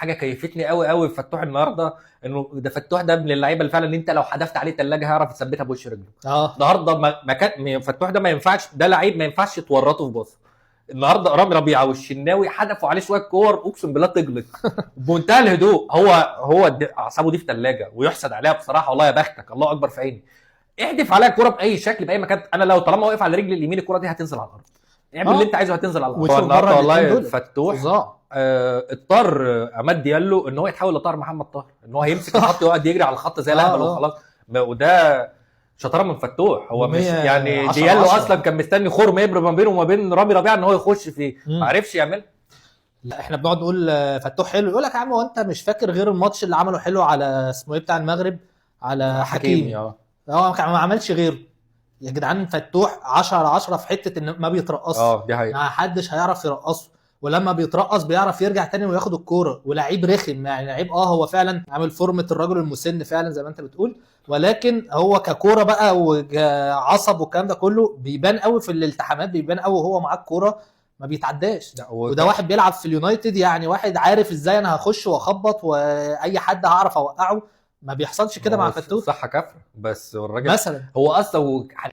حاجه كيفتني قوي قوي في فتوح النهارده، انه ده فتوح ده من اللعيبه اللي فعلا ان انت لو حدفت عليه ثلاجه هيعرف يثبتها بوش رجله. النهارده ما كان فتوح ده ما ينفعش، ده لعيب ما ينفعش تورطه في باص. النهارده رامي ربيعه والشناوي حدفوا عليه شويه كور اقسم بالله تجلط بمنتهى الهدوء. هو اعصابه دي في ثلاجه ويحسد عليها بصراحه، والله يا بختك، الله اكبر في عيني. احدف عليها الكوره باي شكل باي مكان، انا لو طالما واقف على رجلي اليمين الكوره دي هتنزل على الارض، اعمل اللي انت عايزه هتنزل على الارض. النهارده والله فتوح اضطر عماد ديالو ان هو يتحول لطاهر محمد طاهر، ان هو هيمسك الخط ويقعد يجري على الخط زي الاهبل وخلاص. وده شطاره من فتوح. هو مش يعني ديالو اصلا كان مستني خرم يبرم ما بينه وما بين رامي ربيعه ان هو يخش فيه، ما عرفش يعمل. لا احنا بنقعد نقول فتوح حلو، يقول لك يا عم هو انت مش فاكر غير الماتش اللي عمله حلو على اسمه ايه بتاع المغرب على حكيمي؟ هو ما عملش غيره يا جدعان. فتوح 10/10 في حته ان ما بيترقصش، دي حقيقة. ما حدش هيعرف يرقصه، ولما بيترقص بيعرف يرجع تاني وياخد الكوره، ولعيب رخم يعني لعيب هو فعلا عامل فورمه الرجل المسن فعلا زي ما انت بتقول، ولكن هو ككوره بقى وعصب والكلام ده كله بيبان قوي في الالتحامات، بيبان قوي وهو معاه الكوره ما بيتعداش. وده واحد بيلعب في اليونايتد، يعني واحد عارف ازاي انا هخش واخبط واي حد هعرف اوقعه، ما بيحصلش كده مع فتوح. صح كفر بس الراجل مثلا هو اصلا